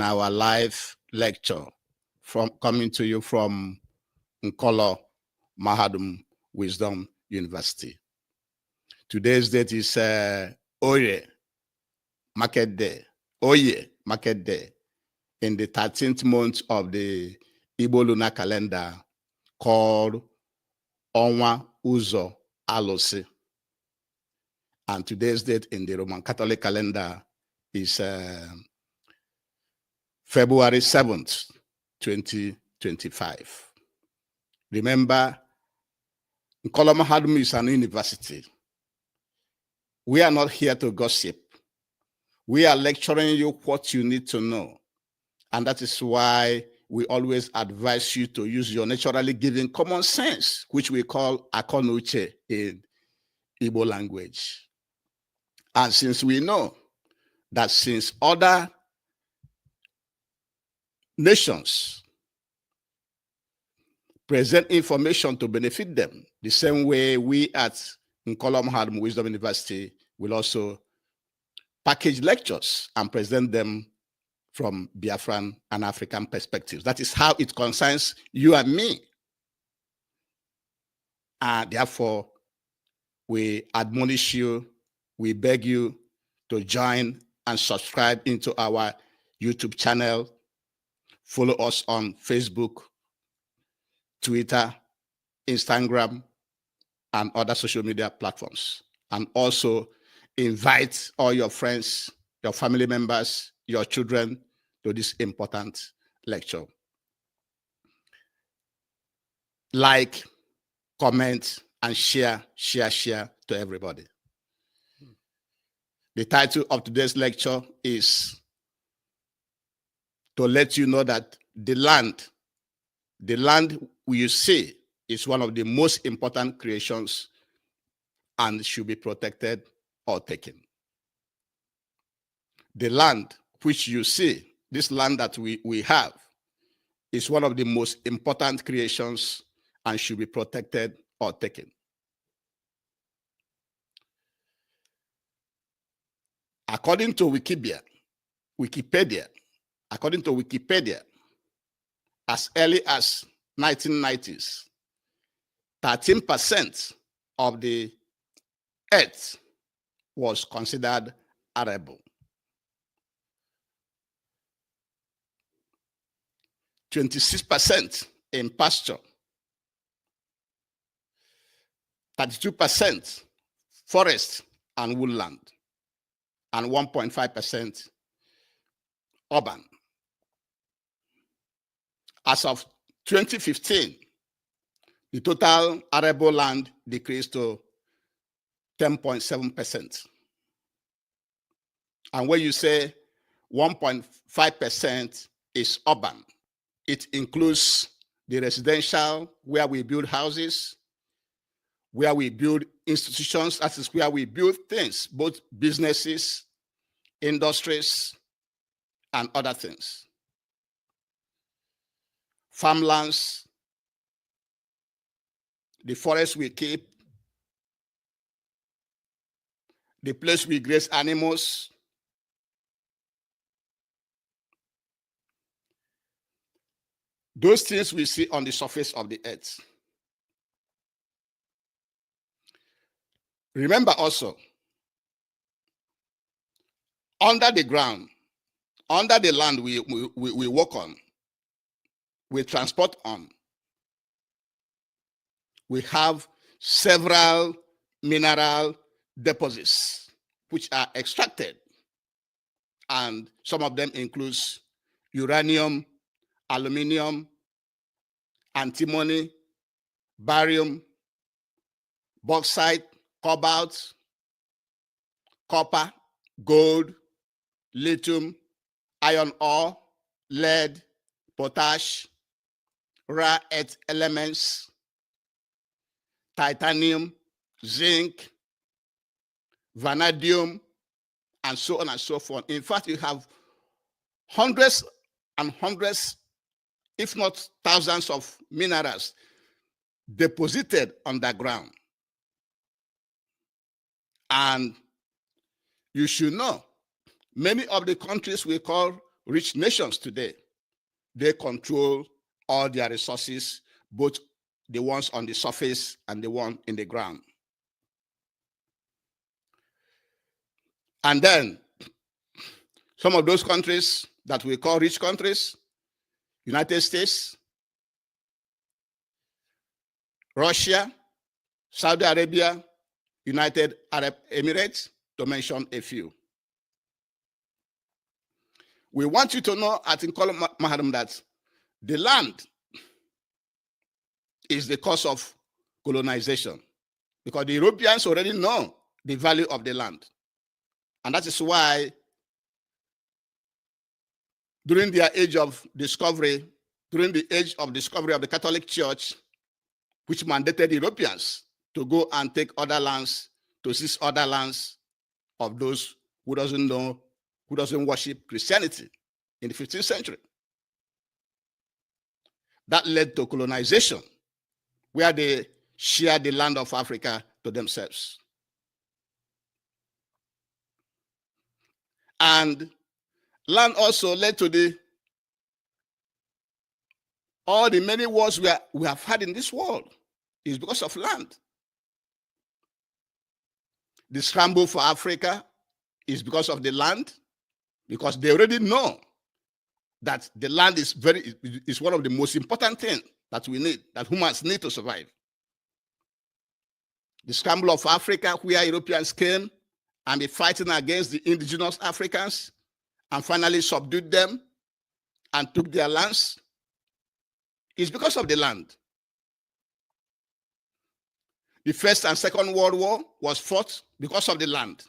our live lecture coming to you from Nkolo Mahadum Wisdom University. Today's date is Oye Market Day. Oye Market Day in the 13th month of the Igbo lunar calendar called Onwa Uzo Alosi. And today's date in the Roman Catholic calendar is February 7th, 2025. Remember, Nkolo Mahadum is an university. We are not here to gossip. We are lecturing you what you need to know. And that is why we always advise you to use your naturally given common sense, which we call akonuche in Igbo language. And since we know that since other nations present information to benefit them, the same way we at Nkolo Mahadum Wisdom University will also package lectures and present them from Biafran and African perspectives. That is how it concerns you and me. And therefore, we admonish you, we beg you to join and subscribe into our YouTube channel. Follow us on Facebook, Twitter, Instagram, and other social media platforms. And also invite all your friends, your family members, your children to this important lecture. Like, comment, and share to everybody. The title of today's lecture is to let you know that the land you see is one of the most important creations and should be protected or taken. The land which you see, this land that we have, is one of the most important creations and should be protected or taken. According to Wikipedia, as early as 1990s, 13% of the earth was considered arable. 26% in pasture, 32% forest and woodland, and 1.5% urban. As of 2015, the total arable land decreased to 10.7%. And when you say 1.5% is urban, it includes the residential, where we build houses, where we build institutions, that is where we build things, both businesses, industries, and other things. Farmlands, the forest we keep, the place we graze animals, those things we see on the surface of the earth. Remember also, under the ground, under the land we walk on, we transport on, we have several mineral deposits which are extracted, and some of them includes uranium, aluminum, antimony, barium, bauxite, cobalt, copper, gold, lithium, iron ore, lead, potash, rare earth elements, titanium, zinc, vanadium, and so on and so forth. In fact, you have hundreds and hundreds, if not thousands of minerals deposited underground. And you should know, many of the countries we call rich nations today, they control all their resources, both the ones on the surface and the one in the ground. And then some of those countries that we call rich countries, United States, Russia, Saudi Arabia, United Arab Emirates, to mention a few. We want you to know at Nkola Mahadum that the land is the cause of colonization, because the Europeans already know the value of the land. And that is why during their age of discovery, during the age of discovery of the Catholic Church, which mandated Europeans to go and take other lands, to seize other lands of those who doesn't know, who doesn't worship Christianity in the 15th century. That led to colonization, where they shared the land of Africa to themselves. And land also led to all the many wars we have had in this world is because of land. The scramble for Africa is because of the land, because they already know that the land is one of the most important things that we need, that humans need to survive. The scramble of Africa, where Europeans came and be fighting against the indigenous Africans and finally subdued them and took their lands, is because of the land. The First and Second World War was fought because of the land.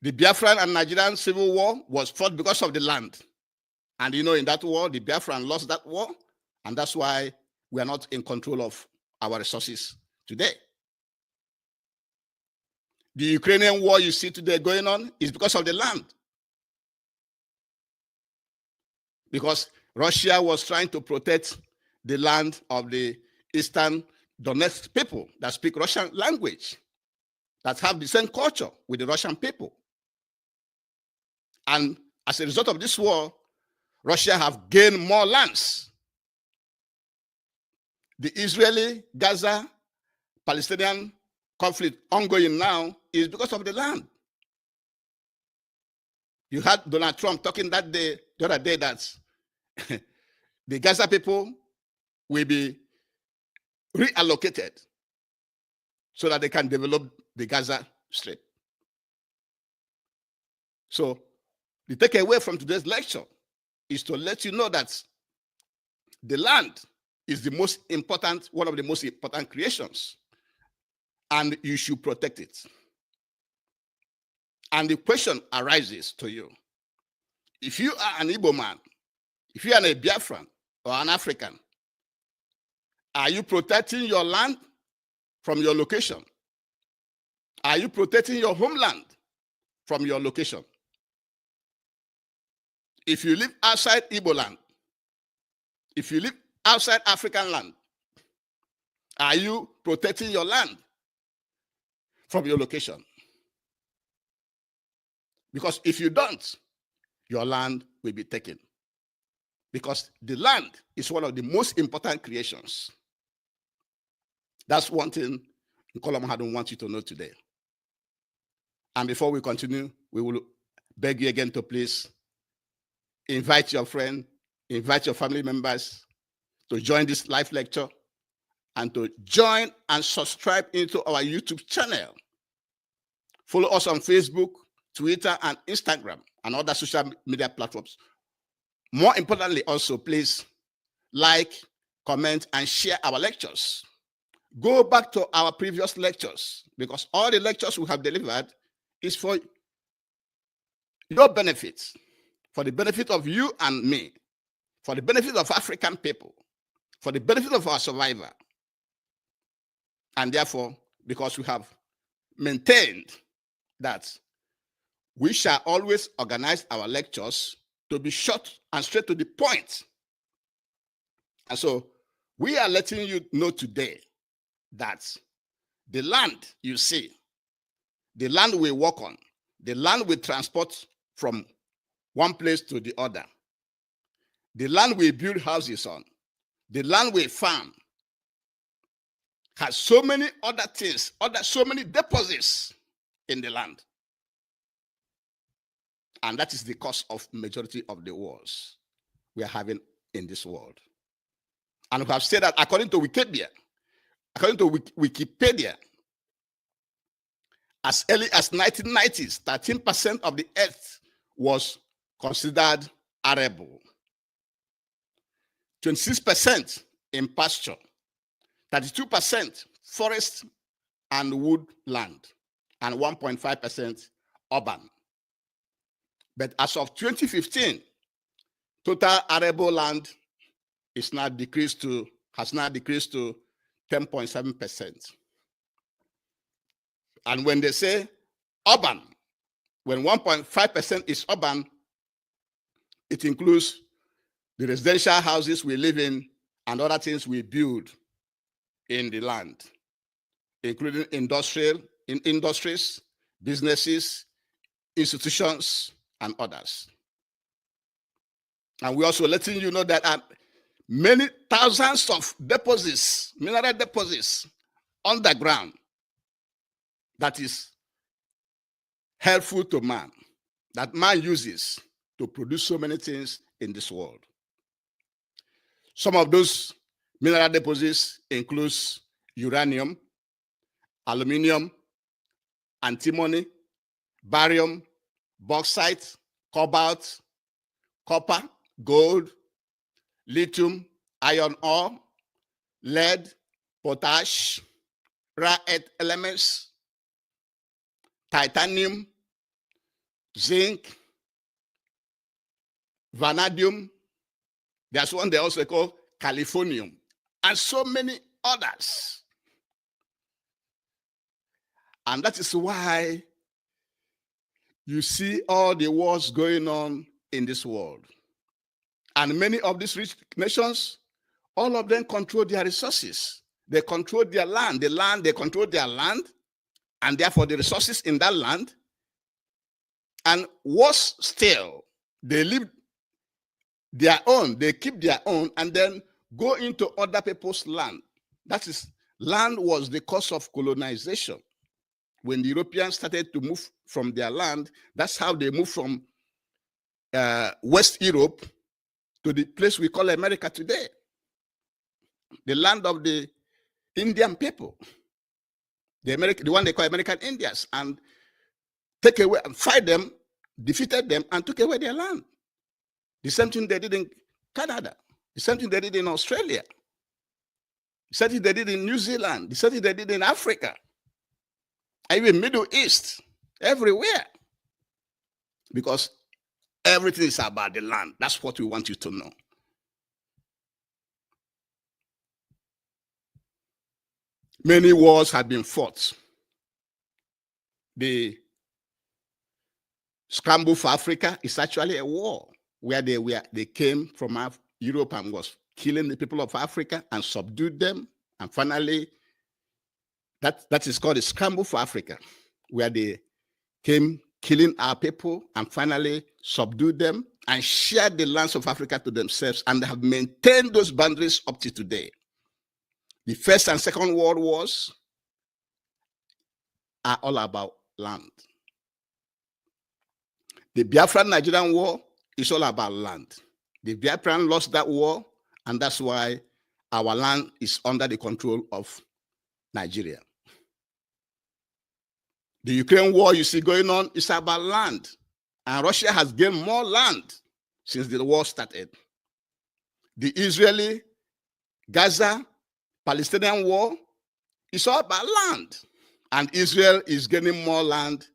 The Biafran and Nigerian Civil War was fought because of the land. And you know, in that war, the Biafran lost that war, and that's why we are not in control of our resources today. The Ukrainian war you see today going on is because of the land. Because Russia was trying to protect the land of the Eastern Donetsk people that speak Russian language, that have the same culture with the Russian people. And as a result of this war, Russia have gained more lands. The Israeli-Gaza Palestinian conflict ongoing now is because of the land. You had Donald Trump talking the other day that the Gaza people will be reallocated so that they can develop the Gaza Strip. So the takeaway from today's lecture is to let you know that the land is the most important, one of the most important creations, and you should protect it. And the question arises to you: if you are an Igbo man, if you are a Biafran or an African, are you protecting your land from your location? Are you protecting your homeland from your location? If you live outside Igbo land, if you live outside African land, are you protecting your land from your location? Because if you don't, your land will be taken. Because the land is one of the most important creations. That's one thing Nkola Mahadum wants you to know today. And before we continue, we will beg you again to please invite your friend, invite your family members to join this live lecture and to join and subscribe into our YouTube channel. Follow us on Facebook, Twitter, and Instagram, and other social media platforms. More importantly, also, please like, comment, and share our lectures. Go back to our previous lectures, because all the lectures we have delivered is for your benefit, for the benefit of you and me, for the benefit of African people, for the benefit of our survivor. And therefore, because we have maintained that we shall always organize our lectures to be short and straight to the point. And so we are letting you know today that the land you see, the land we work on, the land we transport from one place to the other. The land we build houses on, the land we farm, has so many other things, so many deposits in the land. And that is the cause of majority of the wars we are having in this world. And we have said that according to Wikipedia, as early as 1990s, 13% of the earth was considered arable. 26% in pasture, 32% forest and woodland, and 1.5% urban. But as of 2015, total arable land has now decreased to 10.7%. And when they say urban, when 1.5% is urban, it includes the residential houses we live in and other things we build in the land, including industries, businesses, institutions, and others. And we're also letting you know that many thousands of deposits, mineral deposits underground that is helpful to man, that man uses to produce so many things in this world. Some of those mineral deposits includes uranium, aluminum, antimony, barium, bauxite, cobalt, copper, gold, lithium, iron ore, lead, potash, rare earth elements, titanium, zinc, vanadium. There's one they also call californium, and so many others. And that is why you see all the wars going on in this world. And many of these rich nations, all of them control their resources. They control their land. They control their land, and therefore the resources in that land. And worse still, they live their own, they keep their own, and then go into other people's land. That is, land was the cause of colonization. When the Europeans started to move from their land, that's how they moved from West Europe to the place we call America today, the land of the Indian people, the one they call American Indians, and take away and fight them, defeated them, and took away their land. The same thing they did in Canada, the same thing they did in Australia, the same thing they did in New Zealand, the same thing they did in Africa, even Middle East, everywhere. Because everything is about the land. That's what we want you to know. Many wars have been fought. The scramble for Africa is actually a war where they came from Europe and was killing the people of Africa and subdued them. And finally, that is called the scramble for Africa, where they came killing our people and finally subdued them and shared the lands of Africa to themselves, and they have maintained those boundaries up to today. The First and Second World Wars are all about land. The Biafran-Nigerian War is all about land. The Biafran lost that war, and that's why our land is under the control of Nigeria. The Ukraine war you see going on is about land, and Russia has gained more land since the war started. The Israeli, Gaza, Palestinian war is all about land, and Israel is gaining more land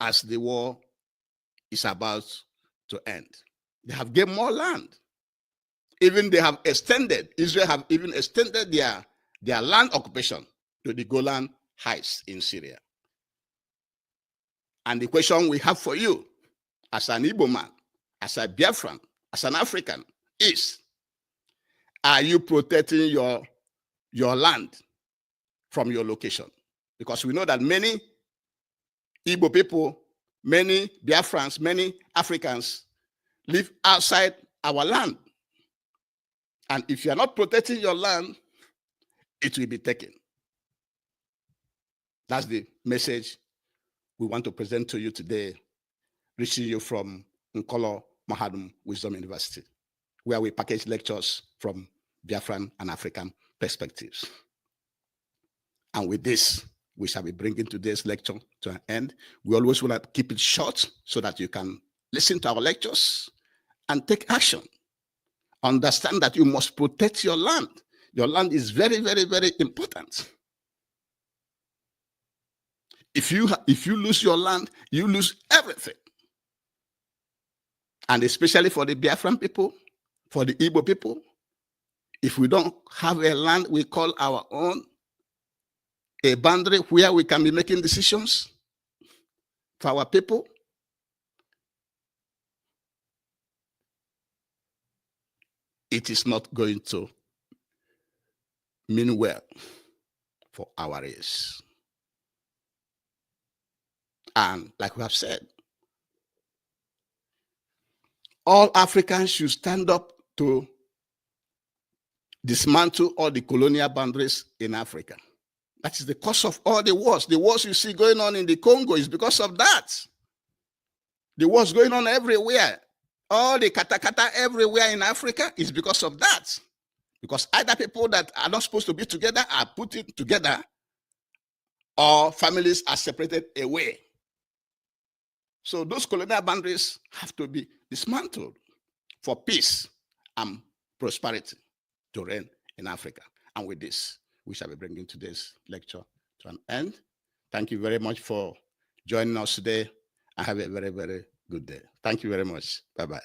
as the war is about to end. They have gained more land. Even they have extended, Israel have even extended their land occupation to the Golan Heights in Syria. And the question we have for you, as an Igbo man, as a Biafran, as an African, is, are you protecting your land from your location? Because we know that many Igbo people many Biafrans, many Africans live outside our land. And if you are not protecting your land, it will be taken. That's the message we want to present to you today, reaching you from Nkolo Mahadum Wisdom University, where we package lectures from Biafran and African perspectives. And with this, we shall be bringing today's lecture to an end. We always want to keep it short so that you can listen to our lectures and take action. Understand that you must protect your land. Your land is very, very, very important. If you lose your land, you lose everything. And especially for the Biafran people, for the Igbo people, if we don't have a land we call our own, a boundary where we can be making decisions for our people, it is not going to mean well for our race. And like we have said, all Africans should stand up to dismantle all the colonial boundaries in Africa. That is the cause of all the wars. The wars you see going on in the Congo is because of that. The wars going on everywhere. All the katakata everywhere in Africa is because of that. Because either people that are not supposed to be together are put together, or families are separated away. So those colonial boundaries have to be dismantled for peace and prosperity to reign in Africa. And with this, we shall be bringing today's lecture to an end. Thank you very much for joining us today, and have a very, very good day. Thank you very much. Bye-bye.